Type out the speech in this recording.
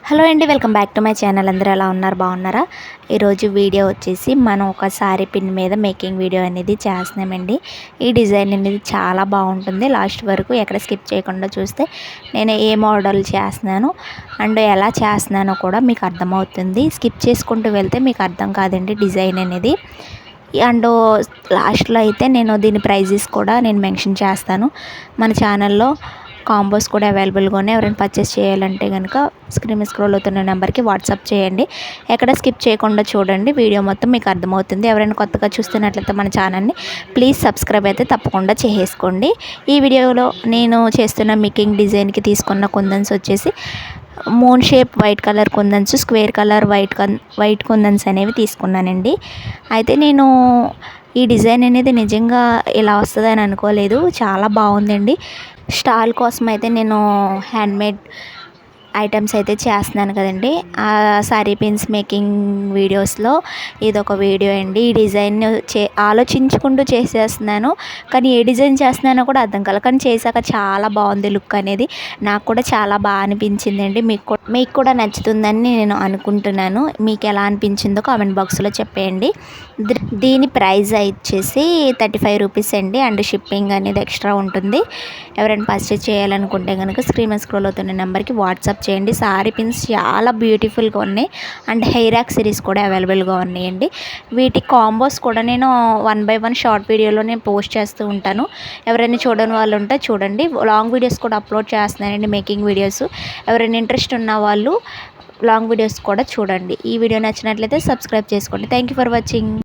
Hello అండి, welcome back to my channel. అందరూ ఎలా ఉన్నారు? బాగున్నారా? ఈరోజు వీడియో వచ్చేసి మనం ఒక సారీ పిన్ మీద మేకింగ్ వీడియో అనేది చేస్తున్నామండి. ఈ డిజైన్ అనేది చాలా బాగుంటుంది. లాస్ట్ వరకు ఎక్కడ స్కిప్ చేయకుండా చూస్తే నేను ఏ మోడల్ చేస్తున్నాను అండ్ ఎలా చేస్తున్నానో కూడా మీకు అర్థమవుతుంది. స్కిప్ చేసుకుంటూ వెళ్తే మీకు అర్థం కాదండి డిజైన్ అనేది. అండ్ లాస్ట్లో అయితే నేను దీని ప్రైజెస్ కూడా నేను మెన్షన్ చేస్తాను. మన ఛానల్లో కాంబోస్ కూడా అవైలబుల్గా ఉన్నాయి. ఎవరైనా పర్చేస్ చేయాలంటే కనుక స్క్రీన్ మీద స్క్రోల్ అవుతున్న నెంబర్కి వాట్సాప్ చేయండి. ఎక్కడ స్కిప్ చేయకుండా చూడండి, వీడియో మొత్తం మీకు అర్థమవుతుంది. ఎవరైనా కొత్తగా చూస్తున్నట్లయితే మన ఛానల్ని ప్లీజ్ సబ్స్క్రైబ్ అయితే తప్పకుండా చేసుకోండి. ఈ వీడియోలో నేను చేస్తున్న మేకింగ్ డిజైన్కి తీసుకున్న కుందన్స్ వచ్చేసి మూన్ షేప్ వైట్ కలర్ కుందన్స్, స్క్వేర్ కలర్ వైట్ కుందన్స్ అనేవి తీసుకున్నానండి. అయితే నేను ఈ డిజైన్ అనేది నిజంగా ఇలా వస్తుందని అనుకోలేదు. చాలా బాగుందండి. స్టాల్ కోసం అయితే నేను హ్యాండ్మేడ్ ఐటమ్స్ అయితే చేస్తున్నాను కదండి. ఆ సారీ పిన్స్ మేకింగ్ వీడియోస్లో ఇదొక వీడియో అండి. ఈ డిజైన్ ఆలోచించుకుంటూ చేసేస్తున్నాను, కానీ ఏ డిజైన్ చేస్తున్నానో కూడా అర్థం కాలేదు. కానీ చేశాక చాలా బాగుంది లుక్ అనేది. నాకు కూడా చాలా బాగా అనిపించిందండి. మీకు కూడా నచ్చుతుందని నేను అనుకుంటున్నాను. మీకు ఎలా అనిపించిందో కామెంట్ బాక్స్లో చెప్పేయండి. దీని ప్రైస్ వచ్చేసి 35 రూపీస్ అండి. అండ్ షిప్పింగ్ అనేది ఎక్స్ట్రా ఉంటుంది. ఎవరైనా పర్చేస్ చేయాలనుకుంటే కనుక స్క్రీన్ మీద స్క్రోల్ అవుతున్న నెంబర్కి వాట్సాప్ చేయండి. సారీ పిన్స్ చాలా బ్యూటిఫుల్గా ఉన్నాయి అండ్ హెయిర్ యాక్ సిరీస్ కూడా అవైలబుల్గా ఉన్నాయండి. వీటి కాంబోస్ కూడా నేను 1 by 1 షార్ట్ వీడియోలో నేను పోస్ట్ చేస్తూ ఉంటాను. ఎవరైనా చూడని వాళ్ళు ఉంటే చూడండి. లాంగ్ వీడియోస్ కూడా అప్లోడ్ చేస్తున్నానండి, మేకింగ్ వీడియోస్. ఎవరైనా ఇంట్రెస్ట్ ఉన్న వాళ్ళు లాంగ్ వీడియోస్ కూడా చూడండి. ఈ వీడియో నచ్చినట్లయితే సబ్స్క్రైబ్ చేసుకోండి. Thank you for watching.